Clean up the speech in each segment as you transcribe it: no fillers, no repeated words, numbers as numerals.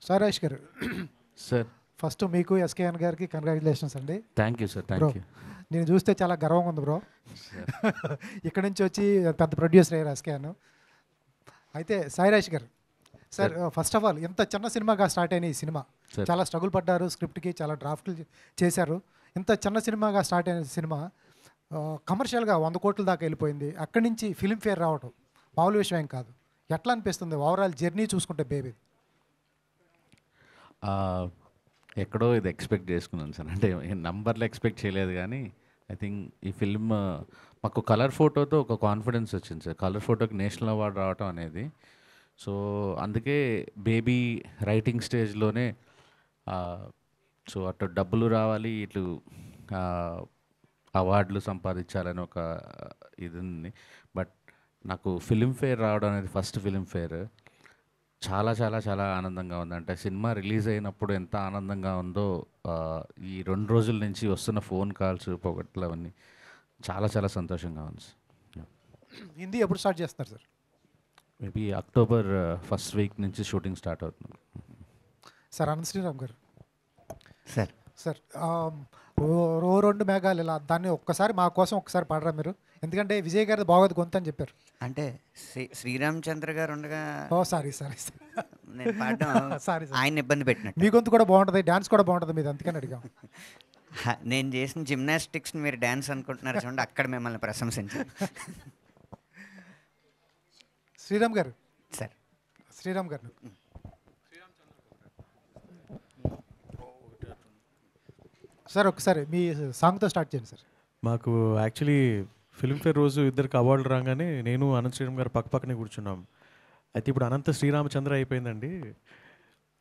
సారాష్ గారు, sir first మీకు SKN గారికి కంగ్రాచులేషన్స్ అండి. Thank you sir, bro, thank you. నేను చూస్తే చాలా గర్వంగా ఉంది బ్రో. ఇక్కడ నుంచి వచ్చి పెద్ద ప్రొడ్యూసర్ అయ్యారు ఎస్కేఎన్. అయితే సాయిరాష్ గారు, సార్ ఫస్ట్ ఆఫ్ ఆల్ ఇంత చిన్న సినిమాగా స్టార్ట్ అయిన ఈ సినిమా చాలా స్ట్రగుల్ పడ్డారు, స్క్రిప్ట్కి చాలా డ్రాఫ్ట్లు చేశారు. ఇంత చిన్న సినిమాగా స్టార్ట్ అయిన సినిమా కమర్షియల్గా 100 కోట్ల దాకా వెళ్ళిపోయింది. అక్కడి నుంచి ఫిల్మ్ఫేర్ రావటం మామూలు విషయం ఏం కాదు. ఎట్లా అనిపిస్తుంది ఓవరాల్ జర్నీ చూసుకుంటే బేబీ? ఎక్కడో ఇది ఎక్స్పెక్ట్ చేసుకున్నాను సార్, అంటే నంబర్లు ఎక్స్పెక్ట్ చేయలేదు, కానీ ఐ థింక్ ఈ ఫిల్మ్ మాకు కలర్ ఫోటోతో ఒక కాన్ఫిడెన్స్ వచ్చింది సార్. కలర్ ఫోటోకి నేషనల్ అవార్డు రావటం అనేది, సో అందుకే బేబీ రైటింగ్ స్టేజ్లోనే సో అటు డబ్బులు రావాలి, ఇటు అవార్డులు సంపాదించాలని ఒక ఇది ఉంది. బట్ నాకు ఫిలింఫేర్ రావడం అనేది ఫస్ట్ ఫిలింఫేర్ చాలా చాలా చాలా ఆనందంగా ఉంది. అంటే సినిమా రిలీజ్ అయినప్పుడు ఎంత ఆనందంగా ఉందో ఈ 2 రోజుల నుంచి వస్తున్న ఫోన్ కాల్స్, పొగట్లు అవన్నీ చాలా చాలా సంతోషంగా ఉంది సార్. హిందీ ఎప్పుడు స్టార్ట్ చేస్తున్నారు sir? Maybe October first week నుంచి షూటింగ్ స్టార్ట్ అవుతుంది సార్. అనంత శ్రీరామ్ గారు సార్ సార్, ఓ 2 మేఘాలు ఇలా దాన్ని ఒక్కసారి మా కోసం ఒక్కసారి పాడరా మీరు? ఎందుకంటే విజయ్ గారిది బాగోదు గొంతు అని చెప్పారు. అంటే శ్రీరామచంద్ర గారు ఉండగా ఓ సారీ సారీ నేను పాడడం సారీ సార్, ఆయన ఇబ్బంది పెట్టినట్టు. మీ గొంతు కూడా బాగుంటుంది, డ్యాన్స్ కూడా బాగుంటుంది మీది, అందుకని అడిగాం. నేను చేసిన జిమ్నాస్టిక్స్ని మీరు డ్యాన్స్ అనుకుంటున్నారు చూడండి, అక్కడ మిమ్మల్ని ప్రశంసించాను. శ్రీరామ్ గారు, సార్ శ్రీరామ్ గారు సార్ ఒకసారి మీ సాంగ్తో స్టార్ట్ చేయండి సార్. మాకు యాక్చువల్లీ ఫిల్మ్ఫేర్ రోజు ఇద్దరికి అవార్డులు రాగానే నేను అనంత శ్రీరామ్ గారు పక్కనే కూర్చున్నాం. అయితే ఇప్పుడు అనంత శ్రీరామచంద్ర అయిపోయిందండి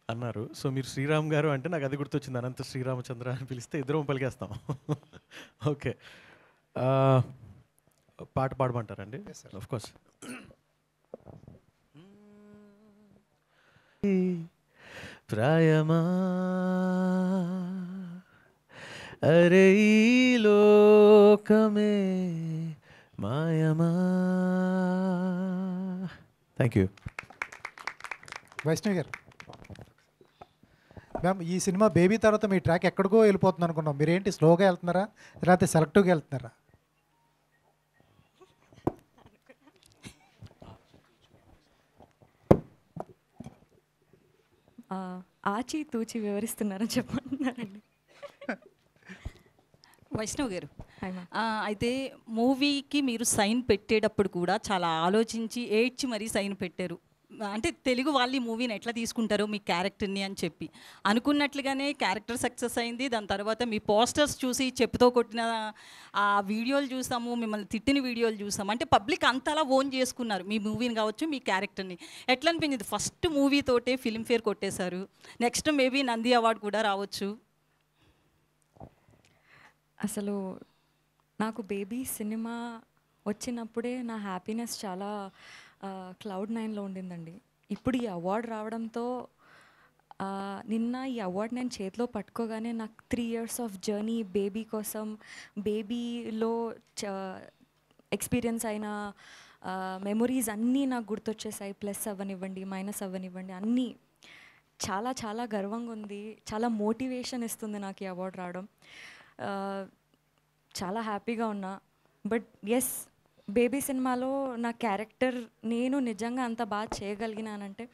అన్నారు. సో మీరు శ్రీరామ్ గారు అంటే నాకు అది గుర్తొచ్చింది, అనంత శ్రీరామచంద్ర అని పిలిస్తే ఇద్దరం పలికేస్తాం. ఓకే, పాట పాడమంటారండి? Of course. ప్రాయమా అరే ఈ లోకమే మాయమా. Thank you. వైష్ణవి గారు, మ్యామ్ ఈ సినిమా బేబీ తర్వాత మీ ట్రాక్ ఎక్కడికో వెళ్ళిపోతుంది అనుకున్నాం, మీరేంటి స్లోగా వెళ్తున్నారా లేకపోతే సెలెక్టివ్గా వెళ్తున్నారా? ఆచి తూచి వివరిస్తున్నారని చెప్పంటున్నారండి. వైష్ణవ్ గారు, హాయ్ మ్యామ్. అయితే మూవీకి మీరు సైన్ పెట్టేటప్పుడు కూడా చాలా ఆలోచించి ఏడ్చి మరీ సైన్ పెట్టారు. అంటే తెలుగు వాళ్ళు ఈ మూవీని ఎట్లా తీసుకుంటారో మీ క్యారెక్టర్ని అని చెప్పి అనుకున్నట్లుగానే క్యారెక్టర్ సక్సెస్ అయింది. దాని తర్వాత మీ పోస్టర్స్ చూసి చెప్పుతో కొట్టిన ఆ వీడియోలు చూసాము, మిమ్మల్ని తిట్టిన వీడియోలు చూసాము. అంటే పబ్లిక్ అంతలా ఓన్ చేసుకున్నారు మీ మూవీని కావచ్చు, మీ క్యారెక్టర్ని. ఎట్లా అనిపించింది? ఫస్ట్ మూవీతోటే ఫిల్మ్ఫేర్ కొట్టేశారు, నెక్స్ట్ మేబీ నంది అవార్డు కూడా రావచ్చు. అసలు నాకు బేబీ సినిమా వచ్చినప్పుడే నా హ్యాపీనెస్ చాలా క్లౌడ్ 9లో ఉండిందండి. ఇప్పుడు ఈ అవార్డు రావడంతో నిన్న ఈ అవార్డు నేను చేతిలో పట్టుకోగానే నాకు 3 years ఆఫ్ జర్నీ బేబీ కోసం, బేబీలో ఎక్స్పీరియన్స్ అయిన మెమొరీస్ అన్నీ నాకు గుర్తొచ్చేసాయి. ప్లస్ అవ్వనివ్వండి, మైనస్ అవ్వనివ్వండి, అన్నీ చాలా చాలా గర్వంగా ఉంది. చాలా మోటివేషన్ ఇస్తుంది నాకు ఈ అవార్డు రావడం. చాలా హ్యాపీగా ఉన్నా. బట్ ఎస్, బేబీ సినిమాలో నా క్యారెక్టర్ నేను నిజంగా అంత బాగా చేయగలిగినానంటే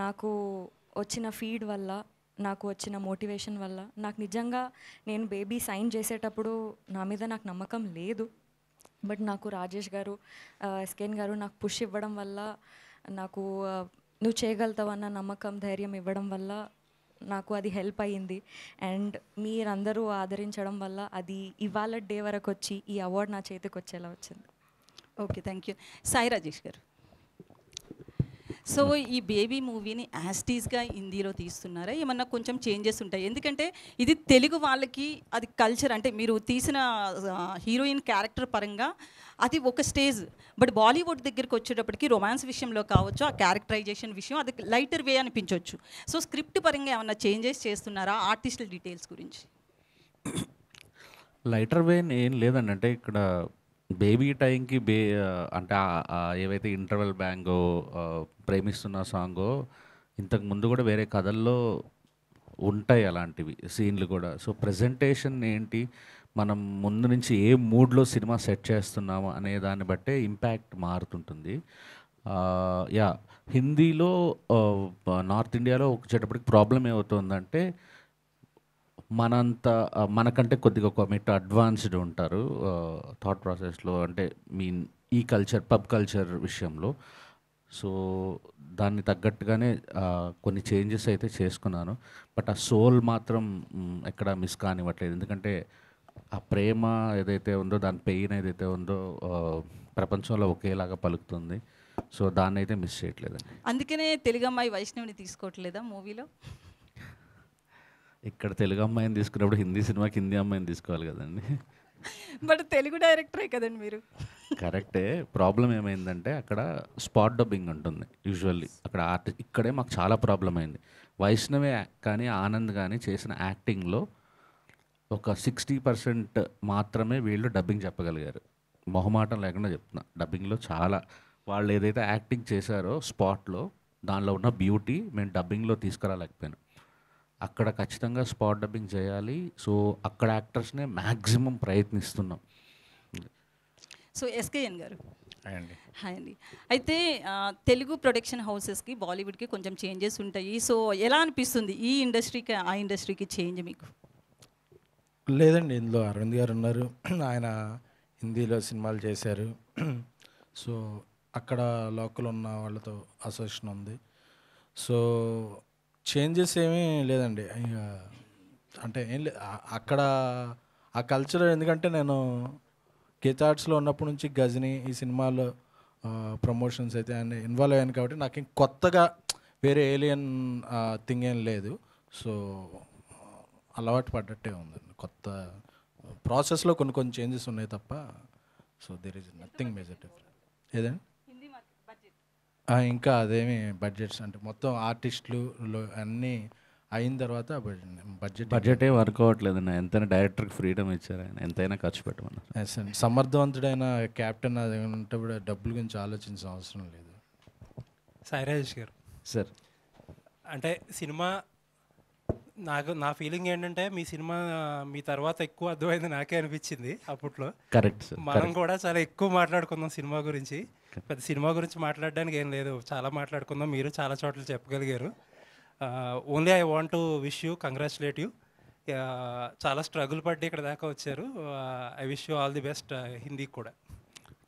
నాకు వచ్చిన ఫీడ్ వల్ల, నాకు వచ్చిన మోటివేషన్ వల్ల. నాకు నిజంగా నేను బేబీ సైన్ చేసేటప్పుడు నా మీద నాకు నమ్మకం లేదు. బట్ నాకు రాజేష్ గారు, ఎస్కేఎన్ గారు నాకు పుష్ ఇవ్వడం వల్ల, నాకు నువ్వు చేయగలుగుతావన్న నమ్మకం, ధైర్యం ఇవ్వడం వల్ల నాకు అది హెల్ప్ అయ్యింది. అండ్ మీరందరూ ఆదరించడం వల్ల అది ఇవాళ డే వరకు వచ్చి ఈ అవార్డు నా చేతికి వచ్చేలా వచ్చింది. Okay, thank you. Sai Rajesh గారు, సో ఈ బేబీ మూవీని యాస్టీస్గా హిందీలో తీస్తున్నారా? ఏమన్నా కొంచెం చేంజెస్ ఉంటాయి? ఎందుకంటే ఇది తెలుగు వాళ్ళకి అది కల్చర్, అంటే మీరు తీసిన హీరోయిన్ క్యారెక్టర్ పరంగా అది ఒక స్టేజ్. బట్ బాలీవుడ్ దగ్గరికి వచ్చేటప్పటికి రొమాన్స్ విషయంలో కావచ్చు, ఆ క్యారెక్టరైజేషన్ విషయం అది లైటర్ వే అనిపించవచ్చు. సో స్క్రిప్ట్ పరంగా ఏమన్నా చేంజెస్ చేస్తున్నారా? ఆర్టిస్టుల డీటెయిల్స్ గురించి. లైటర్ వేన్ ఏం లేదండి, అంటే ఇక్కడ బేబీ టైంకి అంటే ఏవైతే ఇంటర్వెల్ బ్యాంగో, ప్రేమిస్తున్న సాంగో ఇంతకు ముందు కూడా వేరే కథల్లో ఉంటాయి అలాంటివి సీన్లు కూడా. సో ప్రజెంటేషన్ ఏంటి, మనం ముందు నుంచి ఏ మూడ్లో సినిమా సెట్ చేస్తున్నాము అనే దాన్ని బట్టే ఇంపాక్ట్ మారుతుంటుంది. యా, హిందీలో నార్త్ ఇండియాలో వచ్చేటప్పటికి ప్రాబ్లం ఏమవుతుందంటే మనకంటే కొద్దిగా ఒక మెట్టు అడ్వాన్స్డ్ ఉంటారు థాట్ ప్రాసెస్లో, అంటే మీన్ ఈ కల్చర్ పబ్ కల్చర్ విషయంలో. సో దాన్ని తగ్గట్టుగానే కొన్ని చేంజెస్ అయితే చేసుకున్నాను. బట్ ఆ సోల్ మాత్రం ఎక్కడ మిస్ కానివ్వట్లేదు. ఎందుకంటే ఆ ప్రేమ ఏదైతే ఉందో, దాని పెయిన్ ఏదైతే ఉందో ప్రపంచంలో ఒకేలాగా పలుకుతుంది. సో దాన్ని అయితే మిస్ చేయట్లేదండి. అందుకనే తెలుగు అమ్మాయి వైష్ణవిని తీసుకోవట్లేదా మూవీలో? ఇక్కడ తెలుగు అమ్మాయిని తీసుకున్నప్పుడు హిందీ సినిమాకి హిందీ అమ్మాయిని తీసుకోవాలి కదండి. బట్ తెలుగు డైరెక్టరే కదండి మీరు. కరెక్టే. ప్రాబ్లం ఏమైందంటే అక్కడ స్పాట్ డబ్బింగ్ ఉంటుంది యూజువల్లీ. అక్కడ ఇక్కడే మాకు చాలా ప్రాబ్లం అయింది. వైష్ణవే కానీ ఆనంద్ కానీ చేసిన యాక్టింగ్లో ఒక 60% మాత్రమే వీళ్ళు డబ్బింగ్ చెప్పగలిగారు. మొహమాటం లేకుండా చెప్తున్నా. డబ్బింగ్లో చాలా వాళ్ళు ఏదైతే యాక్టింగ్ చేశారో స్పాట్లో, దానిలో ఉన్న బ్యూటీ మేము డబ్బింగ్లో తీసుకురాలేకపోయాను. అక్కడ ఖచ్చితంగా స్పాట్ డబ్బింగ్ చేయాలి. సో అక్కడ యాక్టర్స్నే మ్యాక్సిమం ప్రయత్నిస్తున్నాం. సో ఎస్కేఎన్ గారు అండి. హాయ్ అండి. అయితే తెలుగు ప్రొడక్షన్ హౌసెస్కి బాలీవుడ్కి కొంచెం చేంజెస్ ఉంటాయి. సో ఎలా అనిపిస్తుంది ఈ ఇండస్ట్రీకి ఆ ఇండస్ట్రీకి చేంజ్ మీకు? లేదండి, ఇందులో అరవింద్ గారు ఉన్నారు. ఆయన హిందీలో సినిమాలు చేశారు. సో అక్కడ లోకల్ ఉన్న వాళ్ళతో అసోసియేషన్ ఉంది. సో చేంజెస్ ఏమీ లేదండి. అంటే ఏం లేదు అక్కడ ఆ కల్చర్. ఎందుకంటే నేను కేతార్ట్స్లో ఉన్నప్పటి నుంచి గజని ఈ సినిమాలో ప్రమోషన్స్ అయితే అన్నీ ఇన్వాల్వ్ అయ్యాను కాబట్టి నాకు కొత్తగా వేరే ఏలియన్ థింగ్ ఏం లేదు. సో అలవాటు పడ్డట్టే ఉందండి. కొత్త ప్రాసెస్లో కొన్ని చేంజెస్ ఉన్నాయి తప్ప. So there is nothing major different. ఏదండి ఇంకా అదేమి బడ్జెట్స్ అంటే మొత్తం ఆర్టిస్టులు అన్నీ అయిన తర్వాత బడ్జెటే వర్క్ అవ్వట్లేదండి. ఎంతైనా డైరెక్టర్కి ఫ్రీడమ్ ఇచ్చారు ఆయన, ఎంతైనా ఖర్చు పెట్టమన్నారు. సమర్థవంతుడైన క్యాప్టెన్ అది ఉంటే డబ్బుల గురించి ఆలోచించిన అవసరం లేదు. సాయి రాజేష్ గారు సార్, అంటే సినిమా నా ఫీలింగ్ ఏంటంటే మీ సినిమా మీ తర్వాత ఎక్కువ అర్థమైంది నాకే అనిపించింది అప్పట్లో. Correct sir. మనం కూడా చాలా ఎక్కువ మాట్లాడుకుందాం సినిమా గురించి. పెద్ద సినిమా గురించి మాట్లాడడానికి ఏం లేదు, చాలా మాట్లాడుకుందాం. మీరు చాలా చోట్ల చెప్పగలిగారు. Only I want to wish you, congratulate you. చాలా స్ట్రగుల్ పట్టి ఇక్కడ దాకా వచ్చారు. I wish you all the best హిందీకి కూడా.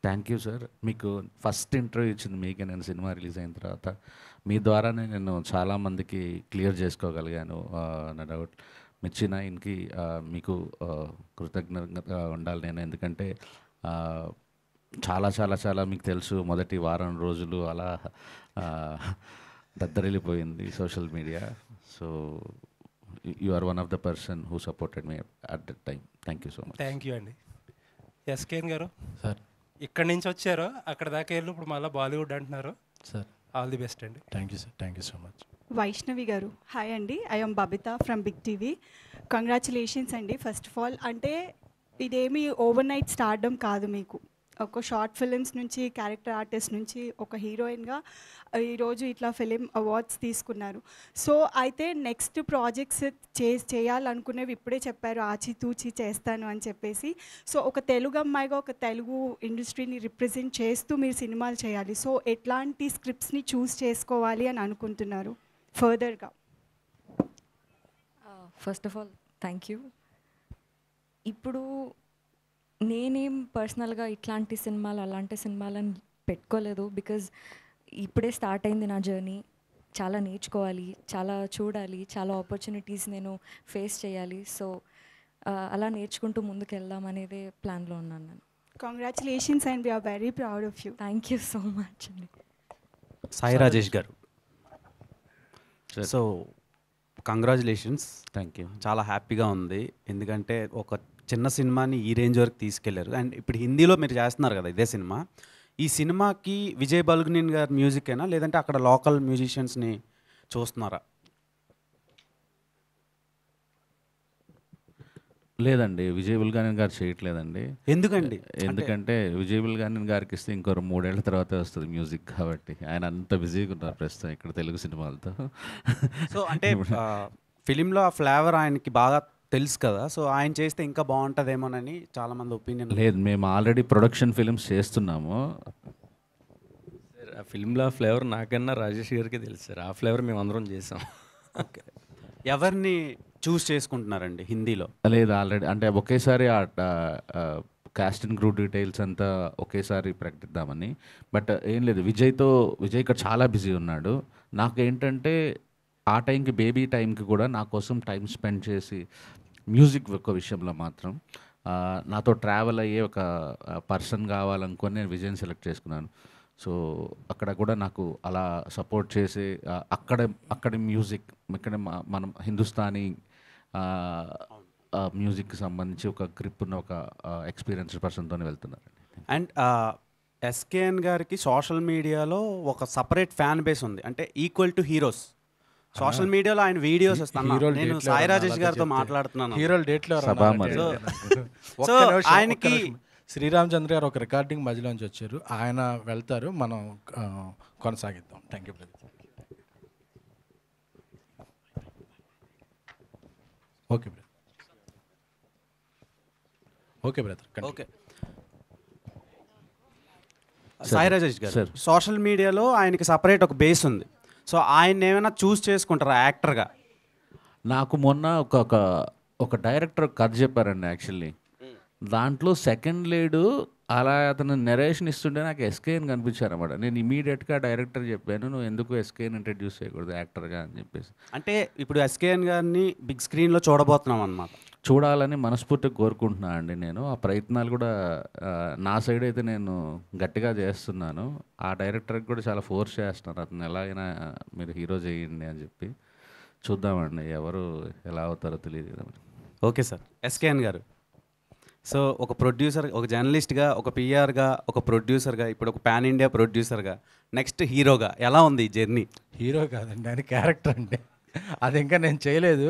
Thank you sir. మీకు ఫస్ట్ ఇంటర్వ్యూ ఇచ్చింది మీకే. నేను సినిమా రిలీజ్ అయిన తర్వాత మీ ద్వారానే నేను చాలామందికి క్లియర్ చేసుకోగలిగాను. నా డౌట్ మిర్చి నైన్కి మీకు కృతజ్ఞతగా ఉండాలి నేను. ఎందుకంటే చాలా చాలా చాలా మీకు తెలుసు, మొదటి వారం రోజులు అలా దద్దరిల్లిపోయింది social media. So you are one of the person who supported me at that time. Thank you so much. Thank you అండి. ఎస్కేఎన్ గారు సార్, ఇక్కడి నుంచి వచ్చారో అక్కడ దాకా వెళ్ళి ఇప్పుడు మళ్ళీ బాలీవుడ్ అంటున్నారు. సార్ ఆల్ ది బెస్ట్ అండి. Thank you sir. Thank you so much. Vaishnavi గారు హాయ్ అండి. I'm Babitha from big TV. Congratulations అండి. ఫస్ట్ ఆఫ్ ఆల్ అంటే ఇదేమి ఓవర్ నైట్ స్టార్డమ్ కాదు. మీకు ఒక షార్ట్ ఫిలిమ్స్ నుంచి క్యారెక్టర్ ఆర్టిస్ట్ నుంచి ఒక హీరోయిన్గా ఈరోజు ఇట్లా ఫిలిం అవార్డ్స్ తీసుకున్నారు. సో అయితే నెక్స్ట్ ప్రాజెక్ట్స్ చేయాలనుకునేవి ఇప్పుడే చెప్పారు, ఆచితూచి చేస్తాను అని చెప్పేసి. సో ఒక తెలుగు అమ్మాయిగా ఒక తెలుగు ఇండస్ట్రీని రిప్రజెంట్ చేస్తూ మీరు సినిమాలు చేయాలి. సో ఎట్లాంటి స్క్రిప్ట్స్ని చూస్ చేసుకోవాలి అని అనుకుంటున్నారు ఫర్దర్గా? First of all thank you. ఇప్పుడు నేనేం పర్సనల్గా ఇట్లాంటి సినిమాలు అలాంటి సినిమాలను పెట్టుకోలేదు. బికాజ్ ఇప్పుడే స్టార్ట్ అయింది నా జర్నీ. చాలా నేర్చుకోవాలి, చాలా చూడాలి, చాలా ఆపర్చునిటీస్ నేను ఫేస్ చేయాలి. సో అలా నేర్చుకుంటూ ముందుకు వెళ్దాం అనేదే ప్లాన్లో ఉన్నాను నేను. Congratulations and we are very proud of you. Thank you so much అండి. సాయి రాజేష్ గారు, సో కంగ్రాచులేషన్స్. Thank you. చాలా హ్యాపీగా ఉంది. ఎందుకంటే ఒక చిన్న సినిమాని ఈ రేంజ్ వరకు తీసుకెళ్లారు. అండ్ ఇప్పుడు హిందీలో మీరు చేస్తున్నారు కదా ఇదే సినిమా. ఈ సినిమాకి విజయ్ బల్గునిన్ గారి మ్యూజిక్ అయినా లేదంటే అక్కడ లోకల్ మ్యూజిషియన్స్ని చూస్తున్నారా? లేదండి, విజయ్ బుల్గానిన్ గారు చేయట్లేదండి. ఎందుకండి? ఎందుకంటే విజయ్ బుల్గానిన్ గారికి ఇస్తే ఇంకో 3 ఏళ్ల తర్వాతే వస్తుంది మ్యూజిక్, కాబట్టి ఆయన అంత బిజీగా ఉన్నారు ప్రస్తుతం ఇక్కడ తెలుగు సినిమాలతో. సో అంటే ఫిలింలో ఆ ఫ్లేవర్ ఆయనకి బాగా తెలుసు కదా, సో ఆయన చేస్తే ఇంకా బాగుంటుందేమోనని చాలామంది ఒపీనియన్. లేదు, మేము ఆల్రెడీ ప్రొడక్షన్ ఫిలిమ్స్ చేస్తున్నాము. సార్ ఆ ఫిల్మ్లో ఆ ఫ్లేవర్ నాకన్నా రాజేష్ గారికి తెలుసు సార్, ఆ ఫ్లేవర్ మేము అందరం చేసాం. ఓకే, ఎవరిని చూస్ చేసుకుంటున్నారండి హిందీలో? లేదు, ఆల్రెడీ అంటే ఒకేసారి కాస్ట్ అండ్ క్రూ డీటెయిల్స్ అంతా ఒకేసారి ప్రకటిద్దామని. బట్ ఏం లేదు, విజయ్ ఇక్కడ చాలా బిజీ ఉన్నాడు. నాకు ఏంటంటే ఆ టైంకి, బేబీ టైంకి కూడా నా కోసం టైం స్పెండ్ చేసి మ్యూజిక్ ఒక విషయంలో మాత్రం నాతో ట్రావెల్ అయ్యే ఒక పర్సన్ కావాలనుకొని నేను విజయ్ని సెలెక్ట్ చేసుకున్నాను. సో అక్కడ కూడా నాకు అలా సపోర్ట్ చేసి అక్కడ మ్యూజిక్, ఇక్కడ మనం హిందుస్థానీ మ్యూజిక్కి సంబంధించి ఒక గ్రిప్ ఉన్న ఒక ఎక్స్పీరియన్స్డ్ పర్సన్తోనే వెళ్తున్నారండి. అండ్ ఎస్కేఎన్ గారికి సోషల్ మీడియాలో ఒక సపరేట్ ఫ్యాన్ బేస్ ఉంది, అంటే ఈక్వల్ టు హీరోస్. సోషల్ మీడియాలో ఆయన వీడియోస్ వస్తాను, నేను సాయి రాజేష్ గారితో మాట్లాడుతున్నాను. హీరోలు డేట్లో సో ఆయనకి శ్రీరామచంద్ర గారు ఒక రికార్డింగ్ మధ్యలోంచి వచ్చారు, ఆయన వెళ్తారు, మనం కొనసాగిద్దాం. Thank you brother. Okay brother, okay brother, okay. Sai Rajesh గారు, సోషల్ మీడియాలో ఆయనకి సపరేట్ ఒక బేస్ ఉంది, సో ఆయన ఏమైనా చూస్ చేసుకుంటారా యాక్టర్గా? నాకు మొన్న ఒక డైరెక్టర్ కథ చెప్పారండి యాక్చువల్లీ. దాంట్లో సెకండ్ లీడు అలా అతను నెరేషన్ ఇస్తుంటే నాకు ఎస్కేఎన్ కనిపించారు అన్నమాట. నేను ఇమీడియట్గా డైరెక్టర్ చెప్పాను, నువ్వు ఎందుకు ఎస్కేఎన్ ఇంట్రడ్యూస్ చేయకూడదు యాక్టర్గా అని చెప్పేసి. అంటే ఇప్పుడు ఎస్కేఎన్ గారిని బిగ్ స్క్రీన్లో చూడబోతున్నాం అన్నమాట. చూడాలని మనస్ఫూర్తిగా కోరుకుంటున్నాను అండి. నేను ఆ ప్రయత్నాలు కూడా నా సైడ్ అయితే నేను గట్టిగా చేస్తున్నాను. ఆ డైరెక్టర్కి కూడా చాలా ఫోర్స్ చేస్తున్నాను, అతను ఎలాగైనా మీరు హీరో చేయండి అని చెప్పి. చూద్దామండి ఎవరు ఎలా అవుతారో తెలియదు. Okay sir. ఎస్కేఎన్ గారు, సో ఒక ప్రొడ్యూసర్, ఒక జర్నలిస్ట్గా, ఒక పిఆర్గా, ఒక ప్రొడ్యూసర్గా, ఇప్పుడు ఒక పాన్ ఇండియా ప్రొడ్యూసర్గా, నెక్స్ట్ హీరోగా ఎలా ఉంది ఈ జర్నీ? హీరో కాదండి, ఆయన క్యారెక్టర్ అండి. అది ఇంకా నేను చేయలేదు,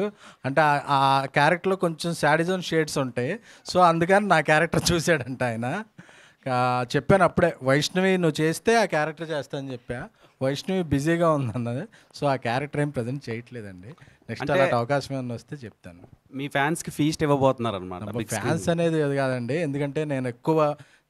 అంటే ఆ క్యారెక్టర్లో కొంచెం శాడిజం షేడ్స్ ఉంటాయి, సో అందుకని నా క్యారెక్టర్ చూశాడంట ఆయన. చెప్పాను అప్పుడే, వైష్ణవి నువ్వు చేస్తే ఆ క్యారెక్టర్ చేస్తానని చెప్పా. వైష్ణవి బిజీగా ఉందన్నది, సో ఆ క్యారెక్టర్ ఏం ప్రజెంట్ చేయట్లేదండి. నెక్స్ట్ అలాంటి అవకాశం ఏమైనా వస్తే చెప్తాను. మీ ఫ్యాన్స్కి ఫీస్ట్ ఇవ్వబోతున్నారు అనమాట? ఫ్యాన్స్ అనేది అది కాదండి, ఎందుకంటే నేను ఎక్కువ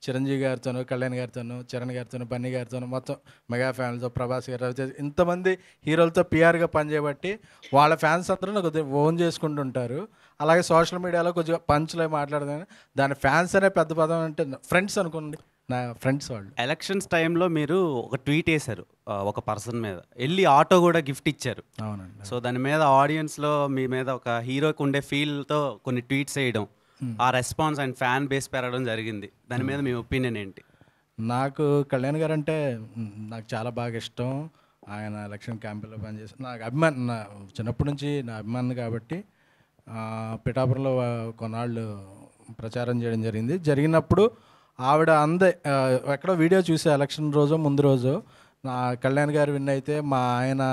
చిరంజీవి గారితోనూ, కళ్యాణ్ గారితోనూ, చరణ్ గారితోనూ, బన్నీ గారితోనూ, మొత్తం మెగా ఫ్యాన్స్తో, ప్రభాస్ గారు, రవితేజ, ఇంతమంది హీరోలతో పిఆర్గా పనిచేయబట్టి వాళ్ళ ఫ్యాన్స్ అందరూ నాకు ఓన్ చేసుకుంటుంటారు. అలాగే సోషల్ మీడియాలో కొంచెం పంచ్లో మాట్లాడదాం, దాని ఫ్యాన్స్ అనే పెద్ద పదం అంటే ఫ్రెండ్స్ అనుకోండి, నా ఫ్రెండ్స్ వాళ్ళు. ఎలక్షన్స్ టైంలో మీరు ఒక ట్వీట్ వేశారు ఒక పర్సన్ మీద, వెళ్ళి ఆటో కూడా గిఫ్ట్ ఇచ్చారు. అవునండి. సో దాని మీద ఆడియన్స్లో మీ మీద ఒక హీరోకి ఉండే ఫీల్తో కొన్ని ట్వీట్స్ వేయడం, ఆ రెస్పాన్స్ అండ్ ఫ్యాన్ బేస్ పెరగడం జరిగింది. దాని మీద మీ ఒపీనియన్ ఏంటి? నాకు కళ్యాణ్ గారు అంటే నాకు చాలా బాగా ఇష్టం. ఆయన ఎలక్షన్ క్యాంపెయిన్లో పనిచేసి నాకు అభిమాని, నా చిన్నప్పటి నుంచి నా అభిమాని కాబట్టి పిఠాపురంలో కొన్నాళ్ళు ప్రచారం చేయడం జరిగింది. జరిగినప్పుడు ఆవిడ ఎక్కడో వీడియో చూసే ఎలక్షన్ రోజు ముందు రోజు, నా కళ్యాణ్ గారు విన్ అయితే మా ఆయన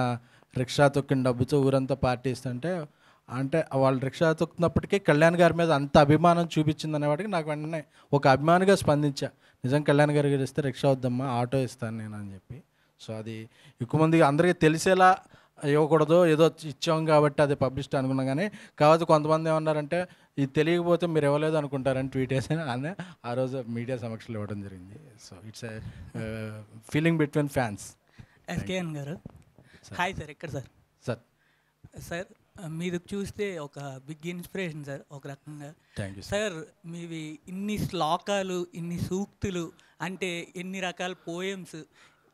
రిక్షా తొక్కిన డబ్బుతో ఊరంతా పార్టీ ఇస్తుంటే, అంటే వాళ్ళు రిక్షా తొక్కున్నప్పటికీ కళ్యాణ్ గారి మీద అంత అభిమానం చూపించింది అనేవాడికి నాకు వెంటనే ఒక అభిమానిగా స్పందించా. నిజం కళ్యాణ్ గారు ఇస్తే రిక్షా వద్దమ్మా, ఆటో ఇస్తాను నేను అని చెప్పి. సో అది ఎక్కువ మంది అందరికీ తెలిసేలా ఇవ్వకూడదు, ఏదో ఇచ్చాం కాబట్టి అది పబ్లిసిటీ అనుకున్నాం. కానీ కాకపోతే కొంతమంది ఏమన్నారంటే ఇది తెలియకపోతే మీరు ఇవ్వలేదు అనుకుంటారని ట్వీట్ చేసి అని ఆ రోజు మీడియా సమక్షంలో ఇవ్వడం జరిగింది. So it's a feeling between fans. SKN గారు హాయ్ సార్. ఎక్కడ సార్? సార్ సార్ మీరు చూస్తే ఒక బిగ్ ఇన్స్పిరేషన్ సార్ ఒక రకంగా. Thank you sir. మీవి ఇన్ని శ్లోకాలు, ఇన్ని సూక్తులు, అంటే ఎన్ని రకాల పోయమ్స్,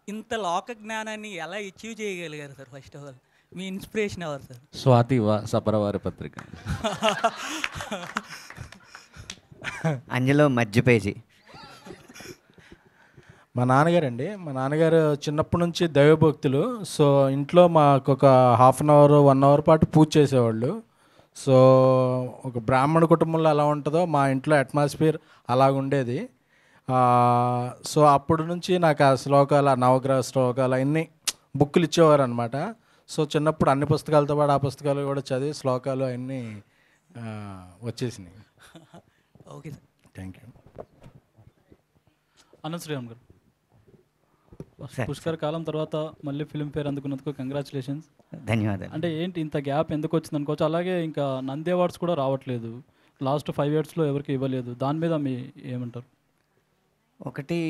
ఇంత లోక జ్ఞానాన్ని ఎలా అచీవ్ చేయగలిగారు sir? First of all me inspiration ఎవరు సార్? స్వాతి సపరవారి పత్రిక. అందులో మధ్య పేజీ మా నాన్నగారండి. మా నాన్నగారు చిన్నప్పటి నుంచి దైవభక్తులు. సో ఇంట్లో మాకు ఒక హాఫ్ అన్ అవర్ 1 అవర్ పాటు పూజ చేసేవాళ్ళు. సో ఒక బ్రాహ్మణ కుటుంబంలో ఎలా ఉంటుందో మా ఇంట్లో అట్మాస్ఫియర్ అలాగుండేది. సో అప్పటి నుంచి నాకు ఆ శ్లోకాలు, ఆ నవగ్రహ శ్లోకాలు అన్నీ బుక్కులు ఇచ్చేవారు అనమాట. సో చిన్నప్పుడు అన్ని పుస్తకాలతో పాటు ఆ పుస్తకాలు కూడా చదివి శ్లోకాలు అన్నీ వచ్చేసినాయి. Okay sir. Thank you. Anant Sriram గారు, సార్, పుష్కర కాలం తర్వాత మళ్ళీ ఫిల్మ్ఫేర్ అందుకున్నందుకు కంగ్రాచులేషన్స్. ధన్యవాదాలు. అంటే ఏంటి ఇంత గ్యాప్ ఎందుకు వచ్చింది అనుకోవచ్చు. అలాగే ఇంకా నంది అవార్డ్స్ కూడా రావట్లేదు, లాస్ట్ 5 yearsలో ఎవరికి ఇవ్వలేదు. దాని మీద మీ ఏమంటారు? ఒకటి,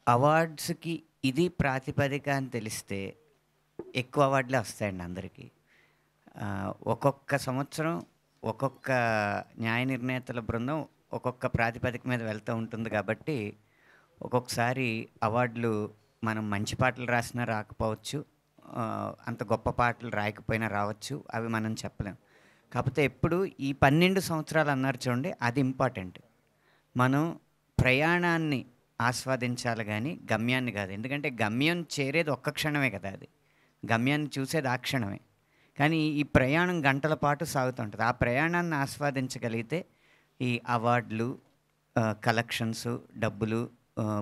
అవార్డ్స్కి ఇది ప్రాతిపదిక అని తెలిస్తే ఎక్కువ అవార్డులే వస్తాయండి అందరికీ. ఒక్కొక్క సంవత్సరం ఒక్కొక్క న్యాయ నిర్ణేతల బృందం ఒక్కొక్క ప్రాతిపదిక మీద వెళ్తూ ఉంటుంది కాబట్టి ఒక్కొక్కసారి అవార్డులు మనం మంచి పాటలు రాసినా రాకపోవచ్చు, అంత గొప్ప పాటలు రాయకపోయినా రావచ్చు, అవి మనం చెప్పలేం. కాకపోతే ఎప్పుడు ఈ 12 సంవత్సరాలు అన్నారు చూడండి, అది ఇంపార్టెంట్. మనం ప్రయాణాన్ని ఆస్వాదించాలి కానీ గమ్యాన్ని కాదు. ఎందుకంటే గమ్యం చేరేది ఒక్క క్షణమే కదా, అది గమ్యాన్ని చూసేది ఆ క్షణమే. కానీ ఈ ప్రయాణం గంటల పాటు సాగుతుంటుంది. ఆ ప్రయాణాన్ని ఆస్వాదించగలిగితే ఈ అవార్డులు, కలెక్షన్స్, డబ్బులు,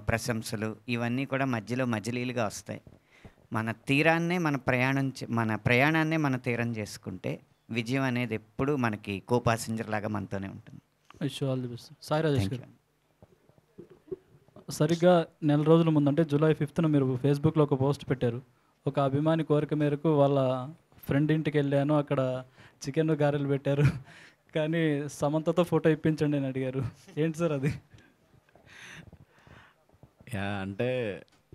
ప్రశంసలు ఇవన్నీ కూడా మధ్యలో మజిలీలుగా వస్తాయి. మన తీరాన్నే మన ప్రయాణాన్నే మన తీరం చేసుకుంటే విజయం అనేది ఎప్పుడు మనకి కో పాసెంజర్ లాగా మనతోనే ఉంటుంది. All the best. Sai Rajesh గారు, సరిగ్గా నెల రోజుల ముందు అంటే July 5th మీరు ఫేస్బుక్లో ఒక పోస్ట్ పెట్టారు. ఒక అభిమాని కోరిక మేరకు వాళ్ళ ఫ్రెండ్ ఇంటికి వెళ్ళాను, అక్కడ చికెన్ గారెలు పెట్టారు, కానీ సమంతతో ఫోటో ఇప్పించండి అని అడిగారు. ఏంటి సార్ అది? అంటే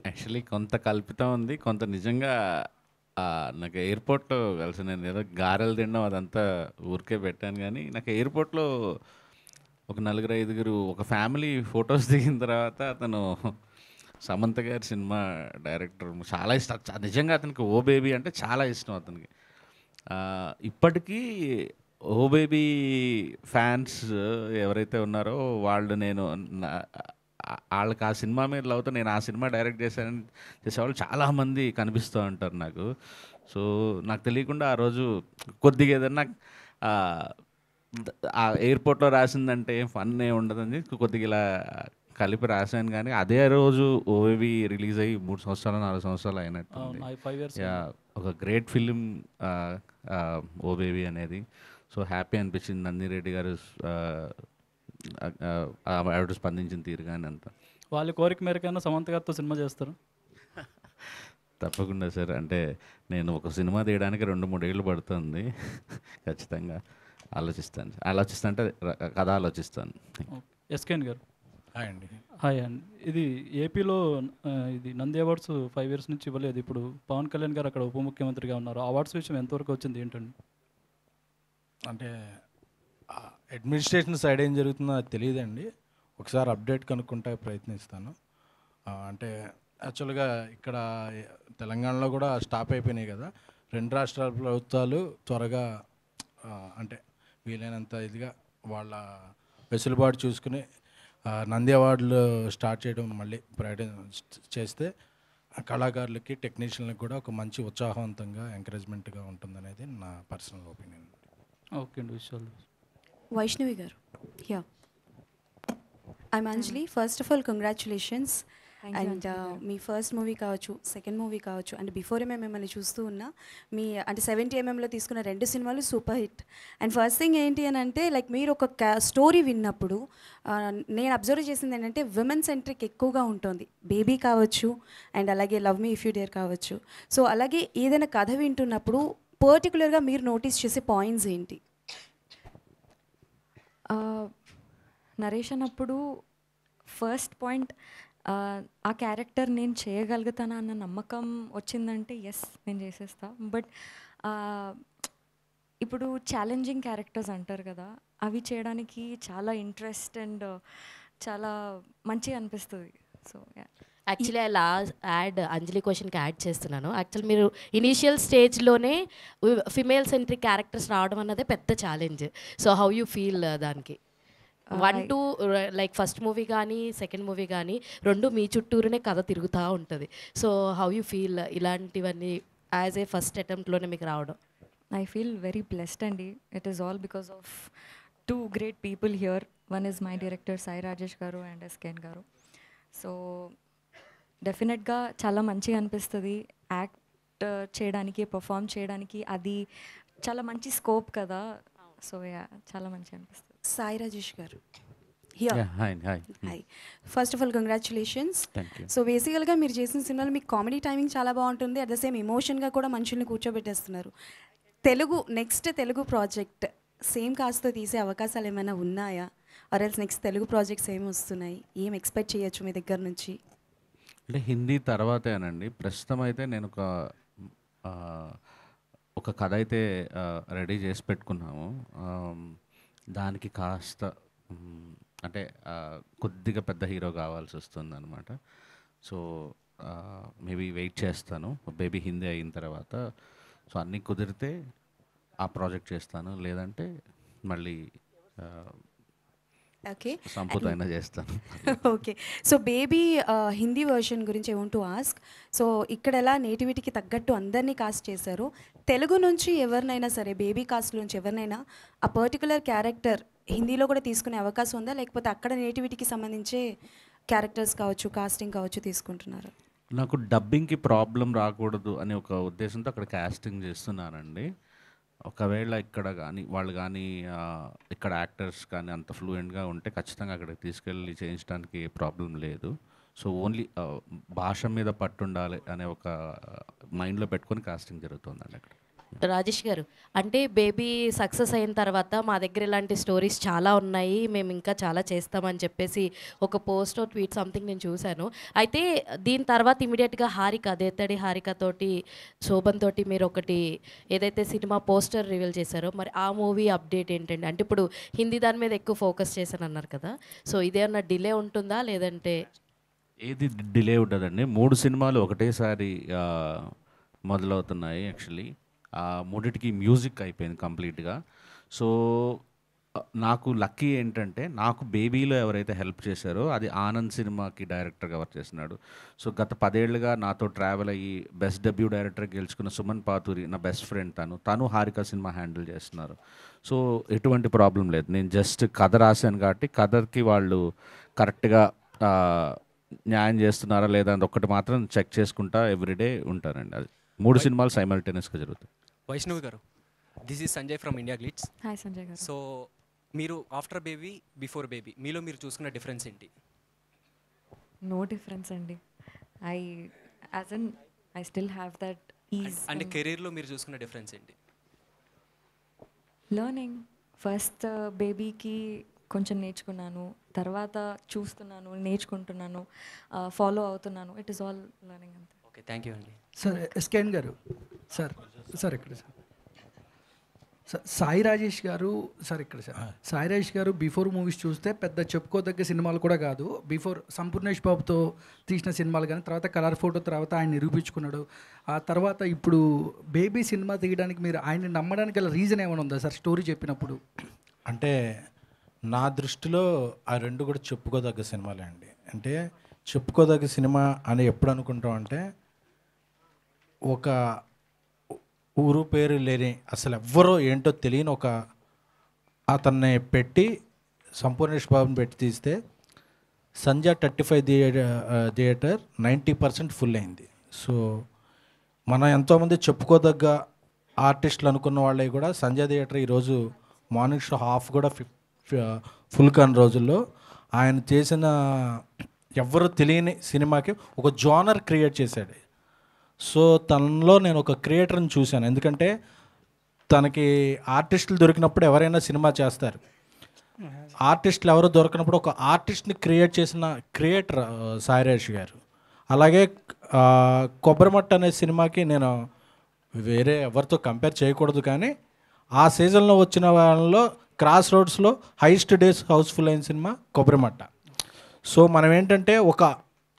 యాక్చువల్లీ కొంత కల్పితం ఉంది, కొంత నిజంగా నాకు ఎయిర్పోర్ట్లో కలిసి నేను ఏదో గారెలు తినడం అదంతా ఊరికే పెట్టాను. కానీ నాకు ఎయిర్పోర్ట్లో ఒక 4-5 ఒక ఫ్యామిలీ ఫొటోస్ దిగిన తర్వాత అతను సమంత గారి సినిమా డైరెక్టర్, చాలా ఇష్టం నిజంగా అతనికి. ఓ బేబీ అంటే చాలా ఇష్టం అతనికి. ఇప్పటికీ ఓ బేబీ ఫ్యాన్స్ ఎవరైతే ఉన్నారో వాళ్ళు, వాళ్ళకి ఆ సినిమా మీద లవ్తో నేను ఆ సినిమా డైరెక్ట్ చేసేవాళ్ళు చాలామంది కనిపిస్తూ ఉంటారు నాకు. సో నాకు తెలియకుండా ఆ రోజు కొద్దిగా ఏదన్నా ఆ ఎయిర్పోర్ట్లో రాసిందంటే ఏం ఫన్ ఏ ఉండదని కొద్దిగా ఇలా కలిపి రాశాను. కానీ అదే రోజు ఓవేవి రిలీజ్ అయ్యి 3 సంవత్సరాలు 4 సంవత్సరాలు అయినట్టు. ఒక గ్రేట్ ఫిలిం ఓ బేబీ అనేది. సో హ్యాపీ అనిపించింది నందిరెడ్డి గారు ఆవిడ స్పందించిన తీరు కానీ అంతా. వాళ్ళ కోరిక మేరకైనా సమంత గారితో సినిమా చేస్తారు? తప్పకుండా సార్. అంటే నేను ఒక సినిమా తీయడానికి 2-3 ఏళ్ళు పడుతుంది. ఖచ్చితంగా ఆలోచిస్తాను కథ ఆలోచిస్తాను. ఎస్కేన్ గారు, హాయ్ అండి. హాయ్ అండి. ఇది ఏపీలో ఇది నంది అవార్డ్స్ 5 years నుంచి ఇవ్వలేదు. ఇప్పుడు పవన్ కళ్యాణ్ గారు అక్కడ ఉప ముఖ్యమంత్రిగా ఉన్నారు. అవార్డ్స్ విషయం ఎంతవరకు వచ్చింది ఏంటండి? అంటే అడ్మినిస్ట్రేషన్ సైడ్ ఏం జరుగుతుందో నాకు తెలియదండి. ఒకసారి అప్డేట్ కనుక్కుంటే ప్రయత్నిస్తాను. అంటే యాక్చువల్గా ఇక్కడ తెలంగాణలో కూడా స్టాప్ అయిపోయినాయి కదా. 2 రాష్ట్రాల ప్రభుత్వాలు త్వరగా అంటే వీలైనంత ఇదిగా వాళ్ళ వెసులుబాటు చూసుకుని నంది అవార్డులు స్టార్ట్ చేయడం మళ్ళీ చేస్తే కళాకారులకి, టెక్నీషియన్లకు కూడా ఒక మంచి ఉత్సాహవంతంగా, ఎంకరేజ్మెంట్గా ఉంటుందనేది నా పర్సనల్ ఒపీనియన్. ఓకే అండి, విషయాలు. వైష్ణవి గారు, yeah, I'm Anjali. First of all congratulations. And me first movie కావచ్చు, సెకండ్ మూవీ కావచ్చు, అండ్ బిఫోరే మేము మిమ్మల్ని చూస్తూ ఉన్నా. మీ అంటే 70mm తీసుకున్న 2 సినిమాలు super hit. And first thing ఏంటి అని అంటే, లైక్ మీరు ఒక స్టోరీ విన్నప్పుడు నేను అబ్జర్వ్ చేసింది ఏంటంటే విమెన్ సెంట్రిక్ ఎక్కువగా ఉంటుంది. బేబీ కావచ్చు, అండ్ అలాగే love me if you dare కావచ్చు. సో అలాగే ఏదైనా కథ వింటున్నప్పుడు పర్టికులర్గా మీరు నోటీస్ చేసే పాయింట్స్ ఏంటి? నరేషన్ అప్పుడు ఫస్ట్ పాయింట్, ఆ క్యారెక్టర్ నేను చేయగలుగుతానా అన్న నమ్మకం వచ్చిందంటే ఎస్ నేను చేసేస్తా. బట్ ఇప్పుడు ఛాలెంజింగ్ క్యారెక్టర్స్ అంటారు కదా, అవి చేయడానికి చాలా ఇంట్రెస్ట్ అండ్ చాలా మంచిగా అనిపిస్తుంది. సో యాక్చువల్లీ యాడ్ అంజలి క్వశ్చన్కి యాడ్ చేస్తున్నాను. యాక్చువల్ మీరు ఇనీషియల్ స్టేజ్లోనే ఫిమేల్ సెంట్రిక్ క్యారెక్టర్స్ రావడం అన్నదే పెద్ద challenge. So how you feel దానికి? 1, 2 లైక్ ఫస్ట్ మూవీ కానీ సెకండ్ మూవీ కానీ 2 మీ చుట్టూరునే కథ తిరుగుతూ ఉంటుంది. సో హౌ యూ ఫీల్ ఇలాంటివన్నీ యాజ్ ఏ ఫస్ట్ అటెంప్ట్లోనే మీకు రావడం? ఐ ఫీల్ వెరీ బ్లెస్డ్ అండి. It is all because of 2 great people here. One is my director Sai Rajesh గారు అండ్ ఎస్కేన్ గారు. సో డెఫినెట్గా చాలా మంచిగా అనిపిస్తుంది యాక్ట్ చేయడానికి, పర్ఫామ్ చేయడానికి. అది చాలా మంచి స్కోప్ కదా. సో యా చాలా మంచిగా అనిపిస్తుంది. సాయి రాజేష్ గారు Yeah, hi. Hi. First of all congratulations. Thank you. So బేసికల్గా మీరు చేసిన సినిమాలు మీకు కామెడీ టైమింగ్ చాలా బాగుంటుంది, అట్ ద సేమ్ ఎమోషన్గా కూడా మనుషుల్ని కూర్చోబెట్టేస్తున్నారు. నెక్స్ట్ తెలుగు ప్రాజెక్ట్ సేమ్ కాస్ట్తో తీసే అవకాశాలు ఏమైనా ఉన్నాయా, or else next Telugu projects ఏమి వస్తున్నాయి, ఏం ఎక్స్పెక్ట్ చేయొచ్చు మీ దగ్గర నుంచి? అంటే హిందీ తర్వాతేనండి. ప్రస్తుతం అయితే నేను ఒక కథ అయితే రెడీ చేసి పెట్టుకున్నాము. దానికి కాస్త అంటే కొద్దిగా పెద్ద హీరో కావాల్సి వస్తుంది అనమాట. సో మేబీ వెయిట్ చేస్తాను బేబీ హిందీ అయిన తర్వాత. సో అన్నీ కుదిరితే ఆ ప్రాజెక్ట్ చేస్తాను, లేదంటే మళ్ళీ ఓకే సంపూర్ణ అయినా చేస్తాను. Okay. So baby Hindi version గురించి I want to ask. So ఇక్కడ ఎలా నేటివిటీకి తగ్గట్టు అందరినీ కాస్ట్ చేశారు, తెలుగు నుంచి ఎవరినైనా సరే బేబీ కాస్ట్ నుంచి ఎవరినైనా ఆ పర్టికులర్ క్యారెక్టర్ హిందీలో కూడా తీసుకునే అవకాశం ఉందా, లేకపోతే అక్కడ నేటివిటీకి సంబంధించే క్యారెక్టర్స్ కావచ్చు, కాస్టింగ్ కావచ్చు తీసుకుంటున్నారు? నాకు డబ్బింగ్కి ప్రాబ్లం రాకూడదు అనే ఒక ఉద్దేశంతో అక్కడ కాస్టింగ్ చేస్తున్నానండి. ఒకవేళ ఇక్కడ కానీ వాళ్ళు కానీ ఇక్కడ యాక్టర్స్ కానీ అంత ఫ్లూయెంట్గా ఉంటే ఖచ్చితంగా అక్కడికి తీసుకెళ్ళి చేయించడానికి ప్రాబ్లం లేదు. సో ఓన్లీ భాష మీద పట్టుండాలి అనే ఒక మైండ్లో పెట్టుకొని కాస్టింగ్ జరుగుతుందండి అక్కడ. రాజేష్ గారు, అంటే బేబీ సక్సెస్ అయిన తర్వాత మా దగ్గర ఇలాంటి స్టోరీస్ చాలా ఉన్నాయి, మేము ఇంకా చాలా చేస్తామని చెప్పేసి ఒక పోస్ట్ ట్వీట్ సంథింగ్ నేను చూశాను. అయితే దీని తర్వాత ఇమీడియట్గా హారిక, దేత్తడి హారికతోటి శోభన్ తోటి మీరు ఒకటి ఏదైతే సినిమా పోస్టర్ రివీల్ చేశారో, మరి ఆ మూవీ అప్డేట్ ఏంటండి? అంటే ఇప్పుడు హిందీ దాని మీద ఎక్కువ ఫోకస్ చేశాను అన్నారు కదా, సో ఇదేమన్నా డిలే ఉంటుందా లేదంటే? ఏది డిలే ఉంటుందండి. 3 సినిమాలు ఒకటేసారి మొదలవుతున్నాయి. యాక్చువల్లీ మూడిటికి మ్యూజిక్ అయిపోయింది కంప్లీట్గా. సో నాకు లక్కీ ఏంటంటే నాకు బేబీలో ఎవరైతే హెల్ప్ చేశారో అది ఆనంద్ సినిమాకి డైరెక్టర్గా వర్క్ చేస్తున్నాడు. సో గత 10 ఏళ్ళుగా నాతో ట్రావెల్ అయ్యి బెస్ట్ డెబ్యూ డైరెక్టర్ గెలుచుకున్న సుమన్ పాతూరి నా బెస్ట్ ఫ్రెండ్, తను హారిక సినిమా హ్యాండిల్ చేస్తున్నారు. సో ఎటువంటి ప్రాబ్లం లేదు. నేను జస్ట్ కథ రాశాను కాబట్టి కథకి వాళ్ళు కరెక్ట్గా న్యాయం చేస్తున్నారా లేదా అని ఒక్కటి మాత్రం చెక్ చేసుకుంటా ఎవ్రీడే ఉంటారండి. అది 3 సినిమాలు సైమల్టేనియస్గా జరుగుతాయి. వైష్ణవి గారు, this is Sanjay from India glitz. Hi Sanjay గారు. సో మీరు ఆఫ్టర్ బేబీ బిఫోర్ బేబీ మీలో మీరు చూసుకున్న డిఫరెన్స్ ఏంటి? నో డిఫరెన్స్ అండి. I still have that is. అంటే కెరీర్లో మీరు చూసుకున్న డిఫరెన్స్ ఏంటి? లర్నింగ్. ఫస్ట్ బేబీకి కొంచెం నేర్చుకున్నాను, తర్వాత చూస్తున్నాను, నేర్చుకుంటున్నాను, ఫాలో అవుతున్నాను. ఇట్ ఈస్ ఆల్ లర్నింగ్ అంతే. ఓకే, థ్యాంక్ యూ అండి. సార్ ఎస్కేఎన్ గారు, సార్ ఇక్కడ సార్ సాయి రాజేష్ గారు, సార్ ఇక్కడ సాయి రాజేష్ గారు బిఫోర్ మూవీస్ చూస్తే పెద్ద చెప్పుకోదగ్గ సినిమాలు కూడా కాదు. బిఫోర్ సంపూర్ణేష్ బాబుతో తీసిన సినిమాలు కానీ, తర్వాత కలర్ ఫోటో తర్వాత ఆయన నిరూపించుకున్నాడు. ఆ తర్వాత ఇప్పుడు బేబీ సినిమా తీయడానికి మీరు ఆయన్ని నమ్మడానికి గల రీజన్ ఏమైనా ఉందా సార్ స్టోరీ చెప్పినప్పుడు? అంటే నా దృష్టిలో ఆ 2 కూడా చెప్పుకోదగ్గ సినిమాలే అండి. అంటే చెప్పుకోదగ్గ సినిమా అని ఎప్పుడు అనుకుంటాం అంటే, ఒక ఊరు పేరు లేని అసలు ఎవ్వరో ఏంటో తెలియని ఒక అతన్ని పెట్టి సంపూర్ణేష్ బాబుని పెట్టి తీస్తే సంజయ్ 35 థియేటర్ 90% ఫుల్ అయింది. సో మనం ఎంతోమంది చెప్పుకోదగ్గ ఆర్టిస్టులు అనుకున్న వాళ్ళవి కూడా సంజయ్ థియేటర్ ఈరోజు మార్నింగ్ షో హాఫ్ కూడా ఫుల్ కాని రోజుల్లో ఆయన చేసిన ఎవ్వరు తెలియని సినిమాకి ఒక జోనర్ క్రియేట్ చేశాడు. సో తనలో నేను ఒక క్రియేటర్ని చూశాను. ఎందుకంటే తనకి ఆర్టిస్టులు దొరికినప్పుడు ఎవరైనా సినిమా చేస్తారు, ఆర్టిస్టులు ఎవరు దొరికినప్పుడు ఒక ఆర్టిస్ట్ని క్రియేట్ చేసిన క్రియేటర్ సాయిరాజ్ గారు. అలాగే కొబ్బరిమట్ట అనే సినిమాకి నేను వేరే ఎవరితో కంపేర్ చేయకూడదు, కానీ ఆ సీజన్లో వచ్చిన వాళ్ళలో క్రాస్ రోడ్స్లో హైయెస్ట్ డేస్ హౌస్ఫుల్ అయిన సినిమా కొబ్బరిమట్ట. సో మనం ఏంటంటే ఒక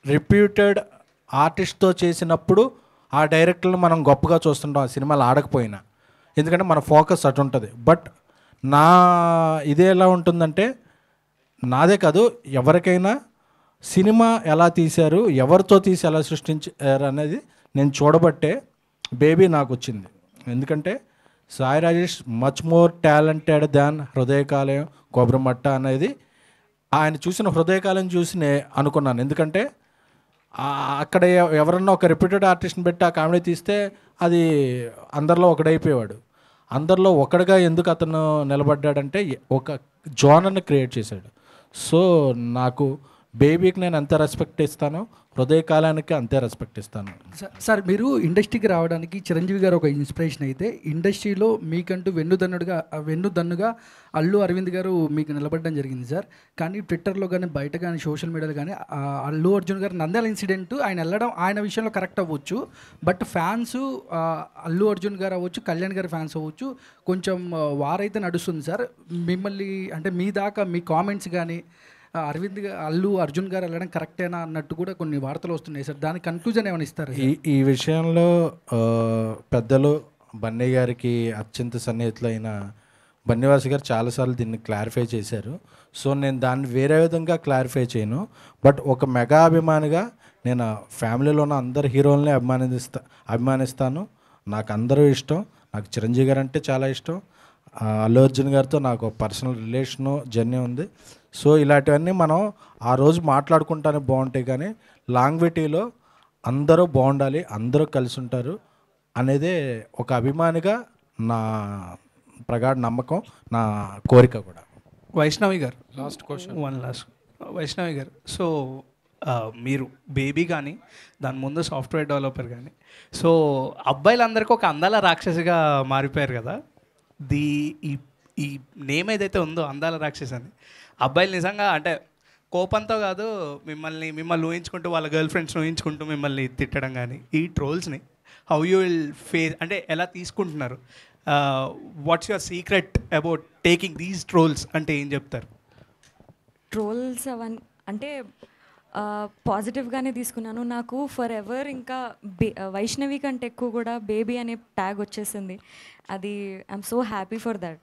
రిప్యూటెడ్ ఆర్టిస్ట్తో చేసినప్పుడు ఆ డైరెక్టర్లు మనం గొప్పగా చూస్తుంటాం ఆ సినిమాలు ఆడకపోయినా, ఎందుకంటే మన ఫోకస్ అటు ఉంటుంది. బట్ నా ఇదే ఎలా ఉంటుందంటే, నాదే కాదు ఎవరికైనా సినిమా ఎలా తీశారు, ఎవరితో తీసి ఎలా సృష్టించారు అనేది నేను చూడబట్టే బేబీ నాకు వచ్చింది. ఎందుకంటే Sai Rajesh much more talented than Hrudayakaleyam Kobbarimatta అనేది ఆయన చూసిన హృదయకాలం చూసి అనుకున్నాను. ఎందుకంటే అక్కడ ఎవరన్నా ఒక రిప్యూటెడ్ ఆర్టిస్ట్ని పెట్టి ఆ కామెడీ తీస్తే అది అందరిలో ఒకడైపోయేవాడు. అందరిలో ఒకటిగా ఎందుకు అతను నిలబడ్డాడంటే ఒక జోనర్ని క్రియేట్ చేశాడు. సో నాకు బేబీకి నేను ఎంత రెస్పెక్ట్ ఇస్తానో హృదయకాలానికి అంతే రెస్పెక్ట్ ఇస్తాను. సార్ మీరు ఇండస్ట్రీకి రావడానికి చిరంజీవి గారు ఒక ఇన్స్పిరేషన్ అయితే, ఇండస్ట్రీలో మీకంటూ వెన్నుదన్నుగా అల్లు అరవింద్ గారు మీకు నిలబడడం జరిగింది సార్. కానీ ట్విట్టర్లో కానీ బయట కానీ సోషల్ మీడియాలో కానీ అల్లు అర్జున్ గారు నంద్యాల ఇన్సిడెంట్ ఆయన వెళ్ళడం ఆయన విషయంలో కరెక్ట్ అవ్వచ్చు, బట్ ఫ్యాన్స్ అల్లు అర్జున్ గారు అవ్వచ్చు, కళ్యాణ్ గారి ఫ్యాన్స్ అవ్వచ్చు, కొంచెం వారైతే నడుస్తుంది సార్. మిమ్మల్ని అంటే మీ దాకా మీ కామెంట్స్ కానీ అల్లు అర్జున్ గారు వెళ్ళడం కరెక్టేనా అన్నట్టు కూడా కొన్ని వార్తలు వస్తున్నాయి సార్. దాని కన్క్లూజన్ ఏమైనా ఇస్తారు? ఈ విషయంలో పెద్దలు బన్నీ గారికి అత్యంత సన్నిహితులైన బన్నీవాస్ గారు చాలాసార్లు దీన్ని క్లారిఫై చేశారు. సో నేను దాన్ని వేరే విధంగా క్లారిఫై చేయను. బట్ ఒక మెగా అభిమానిగా నేను ఫ్యామిలీలో ఉన్న అందరు హీరోలని అభిమానిస్తాను. నాకు అందరూ ఇష్టం. నాకు చిరంజీవి గారు అంటే చాలా ఇష్టం. అల్లు అర్జున్ గారితో నాకు పర్సనల్ రిలేషను జర్నీ ఉంది. సో ఇలాంటివన్నీ మనం ఆ రోజు మాట్లాడుకుంటానే బాగుంటాయి, కానీ లాంగ్విటీలో అందరూ బాగుండాలి, అందరూ కలిసి ఉంటారు అనేదే ఒక అభిమానిగా నా ప్రగాఢ నమ్మకం, నా కోరిక కూడా. వైష్ణవి గారు, లాస్ట్ క్వశ్చన్, వైష్ణవి గారు, సో మీరు బేబీ కానీ దాని ముందు సాఫ్ట్వేర్ డెవలపర్ కానీ, సో అబ్బాయిలందరికీ ఒక అందాల రాక్షసిగా మారిపోయారు కదా. ఈ నేమ్ ఏదైతే ఉందో అందాల రాక్షసి అని, అబ్బాయిలు నిజంగా అంటే కోపంతో కాదు మిమ్మల్ని ఊహించుకుంటూ వాళ్ళ గర్ల్ ఫ్రెండ్స్ ఊహించుకుంటూ మిమ్మల్ని తిట్టడం కానీ, ఈ ట్రోల్స్ని హౌ యూ విల్ ఫేస్ అంటే ఎలా తీసుకుంటున్నారు? What's your secret about taking these trolls అంటే ఏం చెప్తారు? ట్రోల్స్ అవన్నీ అంటే పాజిటివ్గానే తీసుకున్నాను. నాకు ఫర్ ఎవర్ ఇంకా వైష్ణవి కంటే ఎక్కువ కూడా బేబీ అనే ట్యాగ్ వచ్చేసింది. అది I'm so happy for that.